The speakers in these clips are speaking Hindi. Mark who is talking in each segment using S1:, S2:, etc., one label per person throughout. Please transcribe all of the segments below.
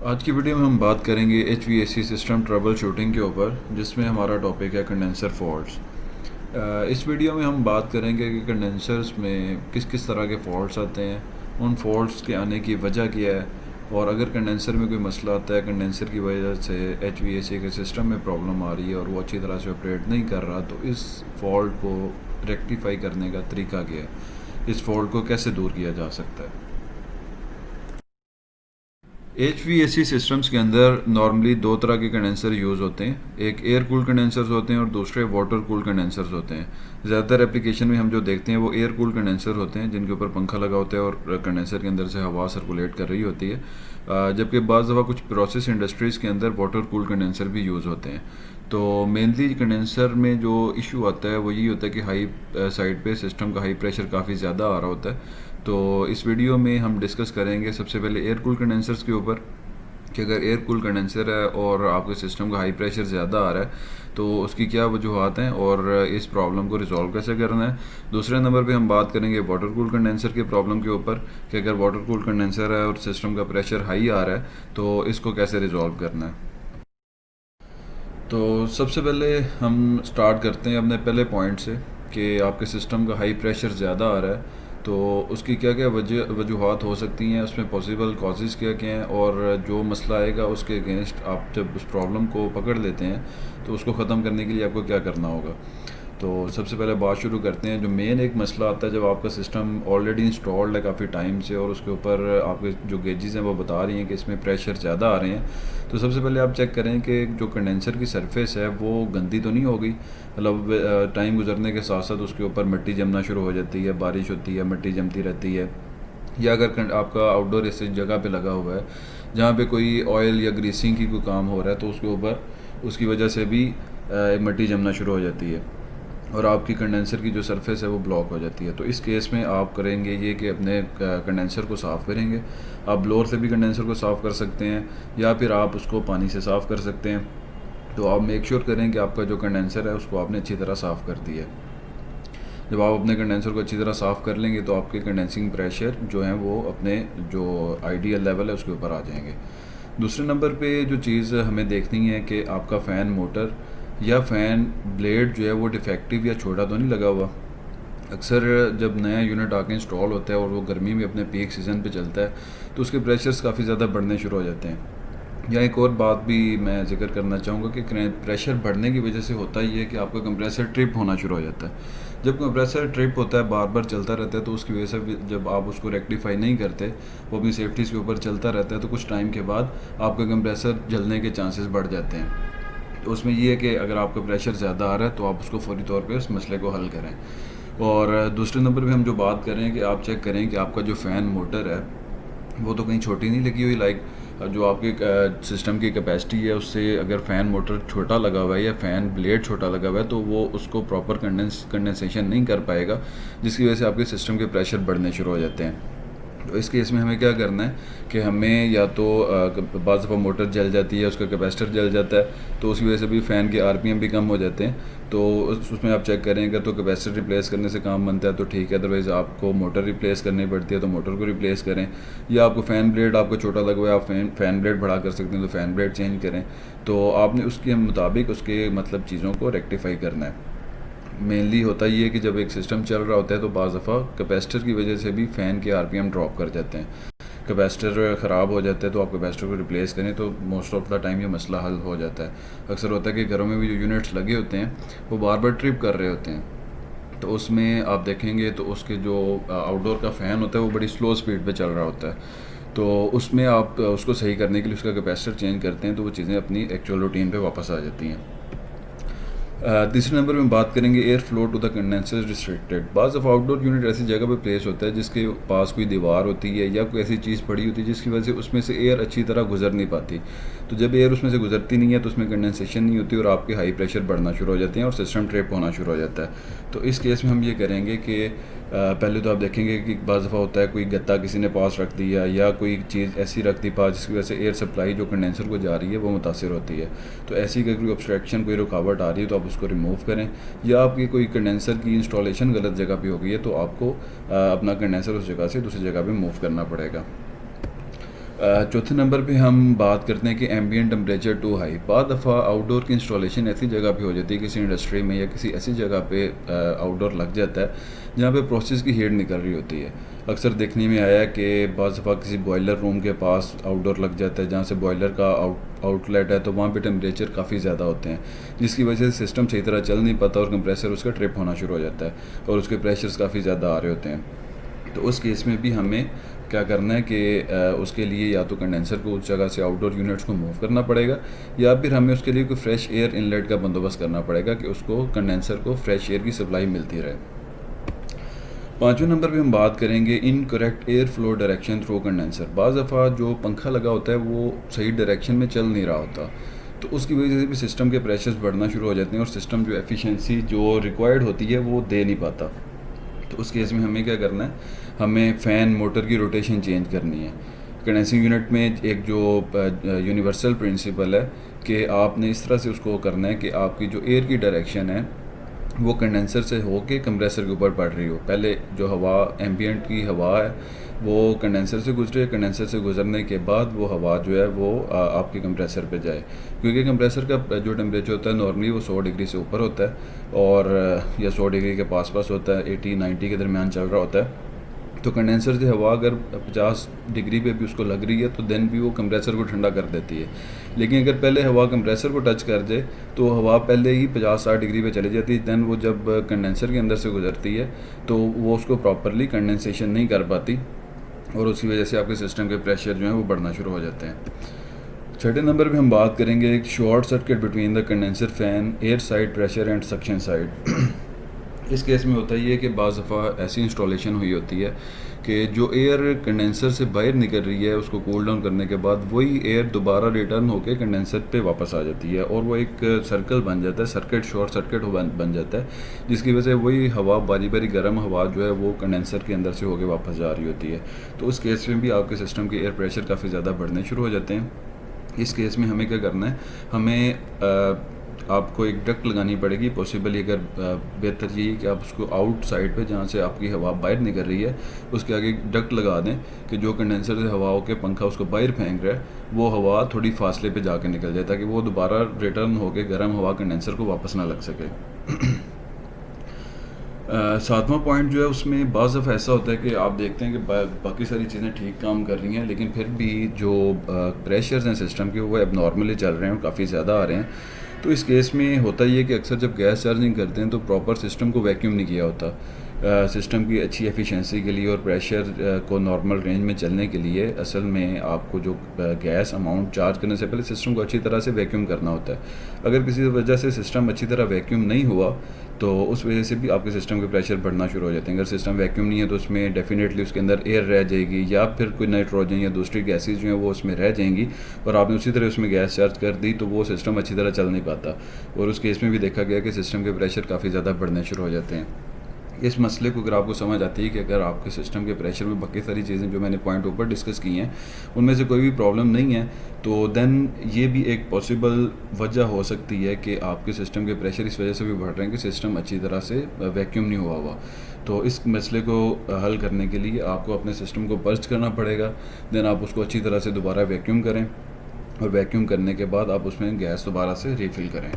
S1: आज की वीडियो में हम बात करेंगे HVAC सिस्टम ट्रबल शूटिंग के ऊपर, जिसमें हमारा टॉपिक है कंडेंसर फॉल्ट्स। इस वीडियो में हम बात करेंगे कि कंडेंसर्स में किस किस तरह के फॉल्ट्स आते हैं, उन फॉल्ट्स के आने की वजह क्या है, और अगर कंडेंसर में कोई मसला आता है, कंडेंसर की वजह से HVAC के सिस्टम में प्रॉब्लम आ रही है और वो अच्छी तरह से ऑपरेट नहीं कर रहा, तो इस फॉल्ट को रेक्टिफाई करने का तरीका क्या है, इस फॉल्ट को कैसे दूर किया जा सकता है। HVAC सिस्टम्स के अंदर नॉर्मली दो तरह के कंडेंसर यूज़ होते हैं। एक एयर कूल कंडेंसर्स होते हैं और दूसरे वाटर कूल कंडेंसर्स होते हैं। ज़्यादातर एप्लीकेशन में हम जो देखते हैं वो एयर कूल कंडेंसर होते हैं, जिनके ऊपर पंखा लगा होता है और कंडेंसर के अंदर से हवा सर्कुलेट कर रही होती है। जबकि बाज़ दफ़ा कुछ प्रोसेस इंडस्ट्रीज़ के अंदर वाटर कूल कंडेंसर भी यूज़ होते हैं। तो मेनली कंडेंसर में जो इशू आता है वो यही होता है कि हाई साइड पे सिस्टम का हाई प्रेशर काफ़ी ज़्यादा आ रहा होता है। तो इस वीडियो में हम डिस्कस करेंगे सबसे पहले एयर कूल कंडेंसर्स के ऊपर, कि अगर एयर कूल कंडेंसर है और आपके सिस्टम का हाई प्रेशर ज़्यादा आ रहा है तो उसकी क्या वजूहत हैं और इस प्रॉब्लम को रिजॉल्व कैसे करना है। दूसरे नंबर पे हम बात करेंगे वाटर कूल कंडेंसर के प्रॉब्लम के ऊपर, कि अगर वाटर कूल कंडेंसर है और सिस्टम का प्रेशर हाई आ रहा है तो इसको कैसे रिजॉल्व करना है। तो सबसे पहले हम स्टार्ट करते हैं अपने पहले पॉइंट से, कि आपके सिस्टम का हाई प्रेशर ज़्यादा आ रहा है तो उसकी क्या क्या वजूहत हो सकती हैं, उसमें पॉसिबल कॉजेज़ क्या क्या हैं, और जो मसला आएगा उसके अगेंस्ट आप जब उस प्रॉब्लम को पकड़ लेते हैं तो उसको ख़त्म करने के लिए आपको क्या करना होगा। तो सबसे पहले बात शुरू करते हैं। जो मेन एक मसला आता है जब आपका सिस्टम ऑलरेडी इंस्टॉल्ड है काफ़ी टाइम से और उसके ऊपर आपके जो गेजेस हैं वो बता रही हैं कि इसमें प्रेशर ज़्यादा आ रहे हैं, तो सबसे पहले आप चेक करें कि जो कंडेंसर की सरफेस है वो गंदी तो नहीं हो गई। मतलब टाइम गुजरने के साथ साथ उसके ऊपर मिट्टी जमना शुरू हो जाती है, बारिश होती है, मिट्टी जमती रहती है। या अगर आपका आउटडोर ऐसी जगह पे लगा हुआ है जहाँ पे कोई ऑयल या ग्रीसिंग की कोई काम हो रहा है तो उसके ऊपर उसकी वजह से भी मिट्टी जमना शुरू हो जाती है और आपकी कंडेंसर की जो सरफेस है वो ब्लॉक हो जाती है। तो इस केस में आप करेंगे ये कि अपने कंडेंसर को साफ़ करेंगे। आप ब्लोअर से भी कंडेंसर को साफ़ कर सकते हैं या फिर आप उसको पानी से साफ़ कर सकते हैं। तो आप मेक श्योर करें कि आपका जो कंडेंसर है उसको आपने अच्छी तरह साफ़ कर दिया है। जब आप अपने कंडेंसर को अच्छी तरह साफ़ कर लेंगे तो आपके कंडेंसिंग प्रेशर जो हैं वो अपने जो आइडियल लेवल है उसके ऊपर आ जाएंगे। दूसरे नंबर पे जो चीज़ हमें देखनी है कि आपका फ़ैन मोटर या फ़ैन ब्लेड जो है वो डिफेक्टिव या छोटा तो नहीं लगा हुआ। अक्सर जब नया यूनिट आके इंस्टॉल होता है और वो गर्मी में अपने पीक सीज़न पे चलता है तो उसके प्रेशर्स काफ़ी ज़्यादा बढ़ने शुरू हो जाते हैं। या एक और बात भी मैं ज़िक्र करना चाहूँगा कि प्रेशर बढ़ने की वजह से होता ही है कि आपका कंप्रेसर ट्रिप होना शुरू हो जाता है। जब कंप्रेसर ट्रिप होता है, बार बार चलता रहता है, तो उसकी वजह से जब आप उसको रेक्टिफाई नहीं करते, वो अपनी सेफ्टीज़ के ऊपर चलता रहता है, तो कुछ टाइम के बाद आपका कंप्रेसर जलने के चांसेस बढ़ जाते हैं। तो उसमें ये है कि अगर आपका प्रेशर ज़्यादा आ रहा है तो आप उसको फौरी तौर पे उस मसले को हल करें। और दूसरे नंबर पे हम जो बात करें कि आप चेक करें कि आपका जो फ़ैन मोटर है वो तो कहीं छोटी नहीं लगी हुई। लाइक जो आपके सिस्टम की कैपेसिटी है उससे अगर फ़ैन मोटर छोटा लगा हुआ है या फ़ैन ब्लेड छोटा लगा हुआ है तो वो उसको प्रॉपर कंडेंसेशन नहीं कर पाएगा, जिसकी वजह से आपके सिस्टम के प्रेशर बढ़ने शुरू हो जाते हैं। तो इस केस में हमें क्या करना है कि हमें या तो बाज़ दफ़ा मोटर जल जाती है, उसका कैपेसिटर जल जाता है, तो उसकी वजह से भी फ़ैन के RPM भी कम हो जाते हैं। तो उसमें आप चेक करेंगे तो कैपेसिटर रिप्लेस करने से काम बनता है तो ठीक है, अदरवाइज़ आपको मोटर रिप्लेस करनी पड़ती है तो मोटर को रिप्लेस करें। या आपको फ़ैन ब्लेड आपको छोटा लगा हुआ है, आप फ़ैन ब्लेड बड़ा कर सकते हैं तो फ़ैन ब्लेड चेंज करें। तो आपने उसके मुताबिक उसके मतलब चीज़ों को रेक्टिफाई करना है। मेनली होता ये है कि जब एक सिस्टम चल रहा होता है तो बाज़ दफ़ा कैपेसिटर की वजह से भी फ़ैन के RPM ड्रॉप कर जाते हैं। कैपेसिटर ख़राब हो जाता है तो आप कैपेसिटर को रिप्लेस करें तो मोस्ट ऑफ द टाइम ये मसला हल हो जाता है। अक्सर होता है कि घरों में भी जो यूनिट्स लगे होते हैं वो बार बार ट्रिप कर रहे होते हैं, तो उसमें आप देखेंगे तो उसके जो आउटडोर का फ़ैन होता है वो बड़ी स्लो स्पीड पे चल रहा होता है। तो उसमें आप उसको सही करने के लिए उसका कैपेसिटर चेंज करते हैं तो वो चीज़ें अपनी एक्चुअल रूटीन पे वापस आ जाती हैं। तीसरे नंबर में बात करेंगे air flow to the condenser restricted. बाज़ ऑफ आउटडोर यूनिट ऐसी जगह पे प्लेस होता है जिसके पास कोई दीवार होती है या कोई ऐसी चीज़ पड़ी होती है जिसकी वजह से उसमें से एयर अच्छी तरह गुजर नहीं पाती। तो जब एयर उसमें से गुजरती नहीं है तो उसमें कंडेंसेशन नहीं होती और आपके हाई प्रेशर बढ़ना शुरू हो जाते हैं और सिस्टम ट्रिप होना शुरू हो जाता है। तो इस केस में हम ये करेंगे कि पहले तो आप देखेंगे कि बाज़ दफ़ा होता है कोई गत्ता किसी ने पास रख दिया या कोई चीज़ ऐसी रख दी पास जिसकी वजह से एयर सप्लाई जो कंडेंसर को जा रही है वो मुतासर होती है। तो ऐसी कोई ऑब्स्ट्रक्शन कोई रुकावट आ रही है तो आप उसको रिमूव करें। या आपकी कोई कंडेंसर की इंस्टॉलेशन गलत जगह पे हो गई है तो आपको अपना कंडेंसर उस जगह से दूसरी जगह पे मूव करना पड़ेगा। चौथे नंबर पे हम बात करते हैं कि एम्बिएंट टेम्परेचर टू हाई। बाद दफ़ा आउटडोर की इंस्टॉलेशन ऐसी जगह पे हो जाती है, किसी इंडस्ट्री में या किसी ऐसी जगह पे आउटडोर लग जाता है जहाँ पे प्रोसेस की हीट निकल रही होती है। अक्सर देखने में आया कि बाद दफ़ा किसी बॉयलर रूम के पास आउटडोर लग जाता है जहाँ से बॉयलर का आउटलेट है, तो वहाँ पे टेम्परेचर काफ़ी ज़्यादा होते हैं, जिसकी वजह से सिस्टम सही तरह चल नहीं पाता और कंप्रेसर उसका ट्रिप होना शुरू हो जाता है और उसके प्रेशर्स काफ़ी ज़्यादा आ रहे होते हैं। तो उस केस में भी हमें क्या करना है कि उसके लिए या तो कंडेंसर को उस जगह से आउटडोर यूनिट्स को मूव करना पड़ेगा, या फिर हमें उसके लिए कोई फ्रेश एयर इनलेट का बंदोबस्त करना पड़ेगा कि उसको कंडेंसर को फ्रेश एयर की सप्लाई मिलती रहे। पाँचवें नंबर पे हम बात करेंगे incorrect air flow direction through condenser. बाज़ दफ़ा जो पंखा लगा होता है वो सही डायरेक्शन में चल नहीं रहा होता, तो उसकी वजह से भी सिस्टम के प्रेशर्स बढ़ना शुरू हो जाते हैं और सिस्टम जो एफिशिएंसी जो रिक्वायर्ड होती है वो दे नहीं पाता। तो उस केस में हमें क्या करना है, हमें फ़ैन मोटर की रोटेशन चेंज करनी है। कंडेंसिंग यूनिट में एक जो यूनिवर्सल प्रिंसिपल है कि आपने इस तरह से उसको करना है कि आपकी जो एयर की डायरेक्शन है वो कंडेंसर से होके कंप्रेसर के ऊपर पड़ रही हो। पहले जो हवा एम्बिएंट की हवा है वो कंडेंसर से गुजरे, कंडेंसर से गुजरने के बाद वो हवा जो है वो आपके कंप्रेसर पे जाए, क्योंकि कंप्रेसर का जो टेम्परेचर होता है नॉर्मली वो 100 डिग्री से ऊपर होता है और या 100 डिग्री के पास होता है, 80-90 के दरमियान चल रहा होता है। तो कंडेंसर से हवा अगर 50 डिग्री पे भी उसको लग रही है तो देन भी वो कंप्रेसर को ठंडा कर देती है। लेकिन अगर पहले हवा कंप्रेसर को टच कर जाए तो हवा पहले ही 50-60 डिग्री पे चली जाती है, देन वो जब कंडेंसर के अंदर से गुजरती है तो वो उसको प्रॉपरली कंडेंसेशन नहीं कर पाती और उसकी वजह से आपके सिस्टम के प्रेशर जो है वो बढ़ना शुरू हो जाते हैं। छठे नंबर पे हम बात करेंगे एक short circuit between the condenser fan air side pressure and suction side. इस केस में होता ही है कि बाज़ दफ़ा ऐसी इंस्टॉलेशन हुई होती है कि जो एयर कंडेंसर से बाहर निकल रही है उसको कूल डाउन करने के बाद वही एयर दोबारा रिटर्न होकर कंडेंसर पे वापस आ जाती है और वो एक सर्कल बन जाता है, सर्किट शॉर्ट सर्किट बन जाता है, जिसकी वजह से वही हवा बारी बारी गर्म हवा जो है वो कंडेंसर के अंदर से होकर वापस जा रही होती है। तो उस केस में भी आपके सिस्टम के एयर प्रेशर काफ़ी ज़्यादा बढ़ने शुरू हो जाते हैं। इस केस में हमें क्या करना है, हमें आपको एक डक्ट लगानी पड़ेगी। पॉसिबली अगर बेहतर यही है कि आप उसको आउट साइड पे जहाँ से आपकी हवा बाहर निकल रही है उसके आगे एक डक्ट लगा दें कि जो कंडेंसर से हवा होकर पंखा उसको बाहर फेंक रहा है वो हवा थोड़ी फासले पे जाके निकल जाए ताकि वो दोबारा रिटर्न होकर गर्म हवा कंडेंसर को वापस ना लग सके। सातवां पॉइंट जो है उसमें बाज़ दफ़ा ऐसा होता है कि आप देखते हैं कि बाकी सारी चीज़ें ठीक काम कर रही हैं लेकिन फिर भी जो प्रेशर्स हैं सिस्टम के वो एबनॉर्मली चल रहे हैं और काफ़ी ज़्यादा आ रहे हैं। तो इस केस में होता ही है कि अक्सर जब गैस चार्जिंग करते हैं तो प्रॉपर सिस्टम को वैक्यूम नहीं किया होता। सिस्टम की अच्छी एफिशिएंसी के लिए और प्रेशर को नॉर्मल रेंज में चलने के लिए असल में आपको जो गैस अमाउंट चार्ज करने से पहले सिस्टम को अच्छी तरह से वैक्यूम करना होता है। अगर किसी वजह से सिस्टम अच्छी तरह वैक्यूम नहीं हुआ तो उस वजह से भी आपके सिस्टम के प्रेशर बढ़ना शुरू हो जाते हैं। अगर सिस्टम वैक्यूम नहीं है तो उसमें डेफिनेटली उसके अंदर एयर रह जाएगी या फिर कोई नाइट्रोजन या दूसरी गैसेज जो हैं वो उसमें रह जाएंगी और आपने उसी तरह उसमें गैस चार्ज कर दी तो वो सिस्टम अच्छी तरह चल नहीं पाता और उस केस में भी देखा गया कि सिस्टम के प्रेशर काफ़ी ज़्यादा बढ़ने शुरू हो जाते हैं। इस मसले को अगर आपको समझ आती है कि अगर आपके सिस्टम के प्रेशर में बाकी सारी चीज़ें जो मैंने पॉइंट ऊपर डिस्कस की हैं उनमें से कोई भी प्रॉब्लम नहीं है तो देन ये भी एक पॉसिबल वजह हो सकती है कि आपके सिस्टम के प्रेशर इस वजह से भी बढ़ रहे हैं कि सिस्टम अच्छी तरह से वैक्यूम नहीं हुआ। तो इस मसले को हल करने के लिए आपको अपने सिस्टम को बर्स्ट करना पड़ेगा, देन आप उसको अच्छी तरह से दोबारा वैक्यूम करें और वैक्यूम करने के बाद आप उसमें गैस दोबारा से रिफ़िल करें।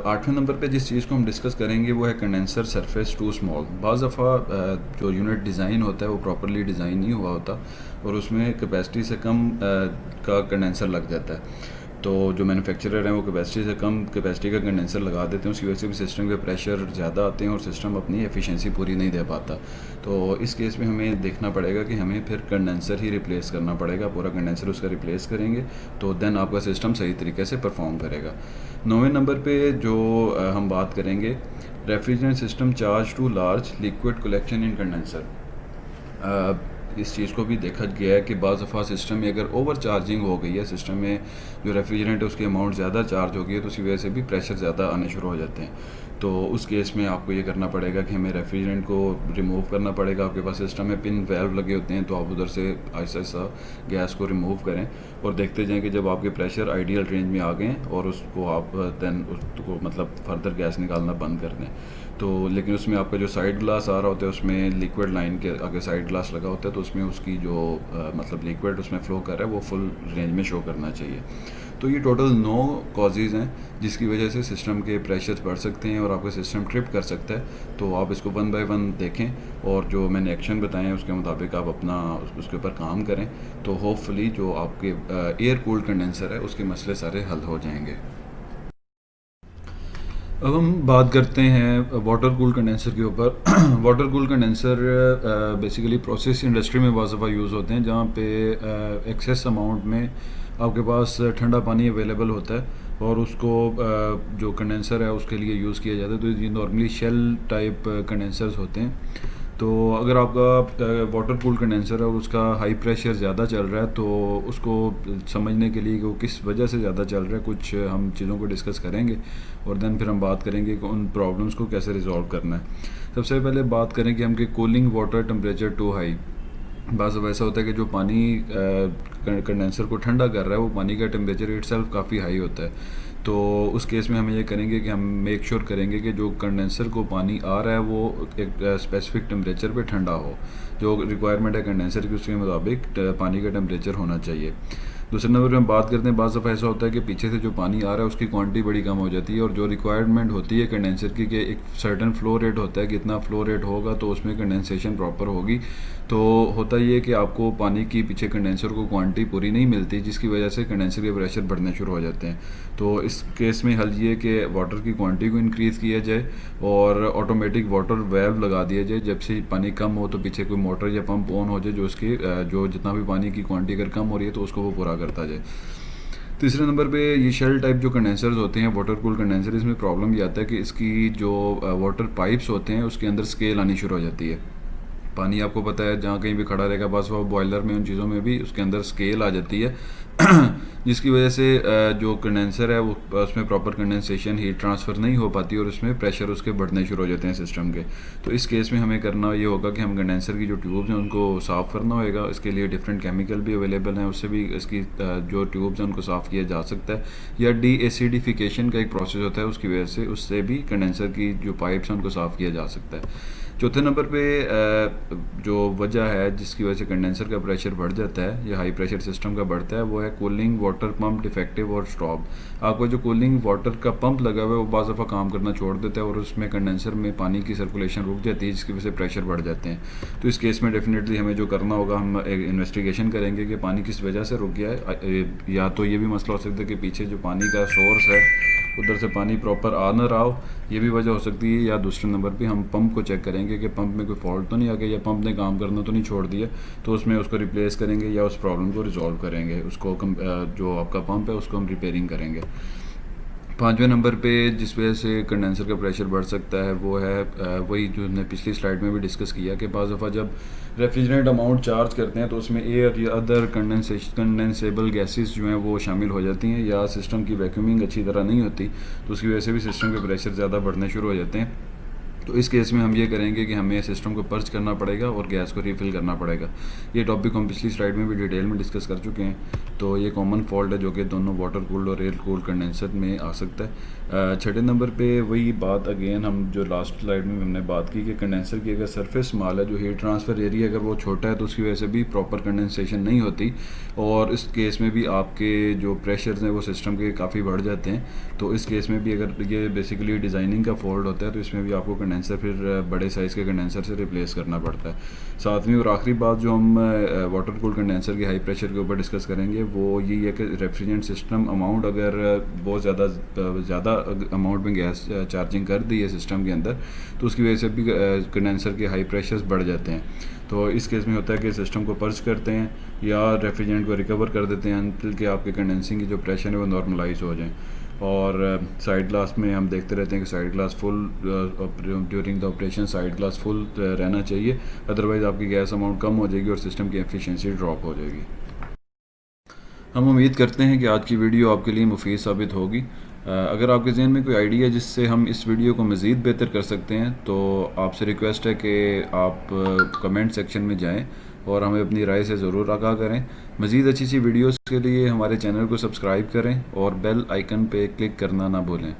S1: आठवें नंबर पे जिस चीज़ को हम डिस्कस करेंगे वो है कंडेंसर सरफेस टू स्मॉल। बाज़ दफ़ा जो यूनिट डिज़ाइन होता है वो प्रॉपरली डिज़ाइन नहीं हुआ होता और उसमें कैपेसिटी से कम का कंडेंसर लग जाता है। तो जो मैन्युफैक्चरर हैं वो कैपेसिटी से कम कैपेसिटी का कंडेंसर लगा देते हैं, उसकी वजह से भी सिस्टम के प्रेशर ज़्यादा आते हैं और सिस्टम अपनी एफिशिएंसी पूरी नहीं दे पाता। तो इस केस में हमें देखना पड़ेगा कि हमें फिर कंडेंसर ही रिप्लेस करना पड़ेगा, पूरा कंडेंसर उसका रिप्लेस करेंगे तो देन आपका सिस्टम सही तरीके से परफॉर्म करेगा। 9वें नंबर पे जो हम बात करेंगे refrigerant system charge too large liquid collection in condenser. इस चीज़ को भी देखा गया है कि बाज़ दफ़ा सिस्टम में अगर ओवर चार्जिंग हो गई है, सिस्टम में जो रेफ्रिजरेंट है उसकी अमाउंट ज़्यादा चार्ज हो गई है तो उसी वजह से भी प्रेशर ज़्यादा आने शुरू हो जाते हैं। तो उस केस में आपको ये करना पड़ेगा कि हमें रेफ्रिजरेंट को रिमूव करना पड़ेगा। आपके पास सिस्टम में पिन वेल्व लगे होते हैं तो आप उधर से आहिस्ता आहिस्ता गैस को रिमूव करें और देखते जाएँ कि जब आपके प्रेशर आइडियल रेंज में आ गए और उसको आप देन उसको मतलब फर्दर गैस निकालना बंद कर दें। तो लेकिन उसमें आपका जो साइड ग्लास आ रहा होता है उसमें लिक्विड लाइन के आगे साइड ग्लास लगा होता है, तो उसमें उसकी जो मतलब लिक्विड उसमें फ़्लो कर रहा है वो फुल रेंज में शो करना चाहिए। तो ये टोटल 9 कॉजेज़ हैं जिसकी वजह से सिस्टम के प्रेशर्स बढ़ सकते हैं और आपका सिस्टम ट्रिप कर सकता है। तो आप इसको वन बाय वन देखें और जो मैंने एक्शन बताए हैं उसके मुताबिक आप अपना उसके ऊपर काम करें, तो होपफुली जो आपके एयर कूल्ड कंडेंसर है उसके मसले सारे हल हो जाएंगे। अब हम बात करते हैं वाटर कूल कंडेंसर के ऊपर। Water cool condenser basically process industry में बहुत दफ़ा यूज़ होते हैं जहाँ पे एक्सेस अमाउंट में आपके पास ठंडा पानी अवेलेबल होता है और उसको जो कंडेंसर है उसके लिए यूज़ किया जाता है। तो ये नॉर्मली शेल टाइप कंडेंसर्स होते हैं। तो अगर आपका वाटर कूल कंडेंसर है और उसका हाई प्रेशर ज़्यादा चल रहा है, तो उसको समझने के लिए कि वो किस वजह से ज़्यादा चल रहा है कुछ हम चीज़ों को डिस्कस करेंगे और देन फिर हम बात करेंगे कि उन प्रॉब्लम्स को कैसे रिजॉल्व करना है। सबसे पहले बात करें कि हम कि cooling water temperature too high. बस अब ऐसा होता है कि जो पानी कंडेंसर को ठंडा कर रहा है वो पानी का टेम्परेचर इटसेल्फ काफ़ी हाई होता है। तो उस केस में हम ये करेंगे कि हम मेक श्योर करेंगे कि जो कंडेंसर को पानी आ रहा है वो एक स्पेसिफिक टेम्परेचर पे ठंडा हो। जो रिक्वायरमेंट है कंडेंसर की उसके मुताबिक पानी का टेम्परेचर होना चाहिए। दूसरे नंबर पे हम बात करते हैं, बाज़ दफ़ा ऐसा होता है कि पीछे से जो पानी आ रहा है उसकी क्वांटिटी बड़ी कम हो जाती है और जो रिक्वायरमेंट होती है कंडेंसर की कि एक सर्टन फ्लो रेट होता है कि इतना फ्लो रेट होगा तो उसमें कंडेंसेशन प्रॉपर होगी। तो होता ये कि आपको पानी की पीछे कंडेंसर को क्वांटिटी पूरी नहीं मिलती जिसकी वजह से कंडेंसर के प्रेशर बढ़ने शुरू हो जाते हैं। तो इस केस में हल ये कि वाटर की क्वांटिटी को इंक्रीज़ किया जाए और ऑटोमेटिक वाटर वेव लगा दिया जाए। जब से पानी कम हो तो पीछे कोई मोटर या पंप ऑन हो जाए जो उसकी जो जितना भी पानी की क्वांटिटी अगर कम हो रही है तो उसको वो पूरा करता जाए। तीसरे नंबर पे ये शेल टाइप जो कंडेंसर्स होते हैं वाटर कूल कंडेंसर, इसमें प्रॉब्लम ये आता है कि इसकी जो वाटर पाइप्स होते हैं उसके अंदर स्केल आनी शुरू हो जाती है। पानी आपको पता है जहाँ कहीं भी खड़ा रहेगा बस वो बॉयलर में उन चीज़ों में भी उसके अंदर स्केल आ जाती है जिसकी वजह से जो कंडेंसर है वो उसमें प्रॉपर कंडेंसेशन हीट ट्रांसफ़र नहीं हो पाती और उसमें प्रेशर उसके बढ़ने शुरू हो जाते हैं सिस्टम के। तो इस केस में हमें करना ये होगा कि हम कंडेंसर की जो ट्यूब्स हैं उनको साफ़ करना होगा। इसके लिए डिफरेंट केमिकल भी अवेलेबल हैं, उससे भी इसकी जो ट्यूब्स हैं उनको साफ़ किया जा सकता है, या डी एसिडिफिकेशन का एक प्रोसेस होता है उसकी वजह से उससे भी कंडेंसर की जो पाइप्स हैं उनको साफ़ किया जा सकता है। चौथे नंबर पे जो वजह है जिसकी वजह से कंडेंसर का प्रेशर बढ़ जाता है या हाई प्रेशर सिस्टम का बढ़ता है वो है कूलिंग वाटर पंप डिफेक्टिव और स्टॉप। आपको जो कूलिंग वाटर का पंप लगा हुआ है वो बाज़ दफ़ा काम करना छोड़ देता है और उसमें कंडेंसर में पानी की सर्कुलेशन रुक जाती है जिसकी वजह से प्रेशर बढ़ जाते हैं। तो इस केस में डेफिनेटली हमें जो करना होगा हम एक इन्वेस्टिगेशन करेंगे कि पानी किस वजह से रुक गया है। या तो ये भी मसला हो सकता है कि पीछे जो पानी का सोर्स है उधर से पानी प्रॉपर आ ना रहा हो, ये भी वजह हो सकती है। या दूसरे नंबर पे हम पंप को चेक करेंगे कि पंप में कोई फॉल्ट तो नहीं आ गया या पंप ने काम करना तो नहीं छोड़ दिया, तो उसमें उसको रिप्लेस करेंगे या उस प्रॉब्लम को रिजॉल्व करेंगे। उसको जो आपका पंप है उसको हम रिपेयरिंग करेंगे। पाँचवें नंबर पे जिस वजह से कंडेंसर का प्रेशर बढ़ सकता है वो है वही जो हमने पिछली स्लाइड में भी डिस्कस किया कि बाज़ दफ़ा जब रेफ्रिजरेंट अमाउंट चार्ज करते हैं तो उसमें एयर या अदर कंडेंसेबल गैसेस जो हैं वो शामिल हो जाती हैं या सिस्टम की वैक्यूमिंग अच्छी तरह नहीं होती, तो उसकी वजह से भी सिस्टम के प्रेशर ज़्यादा बढ़ने शुरू हो जाते हैं। तो इस केस में हम ये करेंगे कि हमें सिस्टम को पर्च करना पड़ेगा और गैस को रिफ़िल करना पड़ेगा। ये टॉपिक हम पिछली स्लाइड में भी डिटेल में डिस्कस कर चुके हैं। तो ये कॉमन फॉल्ट है जो कि दोनों वाटर कूल्ड और एयर कूल्ड कंडेंसर में आ सकता है। छठे नंबर पे वही बात अगेन हम जो लास्ट स्लाइड में हमने बात की कि कंडेंसर की अगर सरफेस स्मॉल है, जो हीट ट्रांसफ़र एरिया अगर वो छोटा है तो उसकी वजह से भी प्रॉपर कंडेंसेशन नहीं होती और इस केस में भी आपके जो प्रेशर्स हैं वो सिस्टम के काफ़ी बढ़ जाते हैं। तो इस केस में भी अगर ये बेसिकली डिज़ाइनिंग का फॉल्ट होता है तो इसमें भी आपको कंडेंसर फिर बड़े साइज़ के कंडेंसर से रिप्लेस करना पड़ता है। सातवीं और आखिरी बात जो हम वाटर कूल कंडेंसर के हाई प्रेशर के ऊपर डिस्कस करेंगे वो यही है कि रेफ्रिजरेंट सिस्टम अमाउंट अगर बहुत ज़्यादा अमाउंट में गैस चार्जिंग कर दी है सिस्टम के अंदर तो उसकी वजह से भी कंडेंसर के हाई प्रेशर्स बढ़ जाते हैं। तो इस केस में होता है कि सिस्टम को पर्च करते हैं या रेफ्रिजरेंट को रिकवर कर देते हैं अंटिल कि आपके कंडेंसिंग की जो प्रेशर है वो नॉर्मलाइज हो जाए। और साइड ग्लास में हम देखते रहते हैं कि side glass full during the operation side glass full रहना चाहिए, अदरवाइज़ आपकी गैस अमाउंट कम हो जाएगी और सिस्टम की एफिशिएंसी ड्रॉप हो जाएगी। हम उम्मीद करते हैं कि आज की वीडियो आपके लिए मुफीद साबित होगी। अगर आपके जहन में कोई आइडिया जिससे हम इस वीडियो को मज़ीद बेहतर कर सकते हैं तो आपसे रिक्वेस्ट है कि आप कमेंट सेक्शन में जाएं और हमें अपनी राय से ज़रूर आगाह करें। मज़ीद अच्छी वीडियोस के लिए हमारे चैनल को सब्सक्राइब करें और बेल आइकन पे क्लिक करना ना भूलें।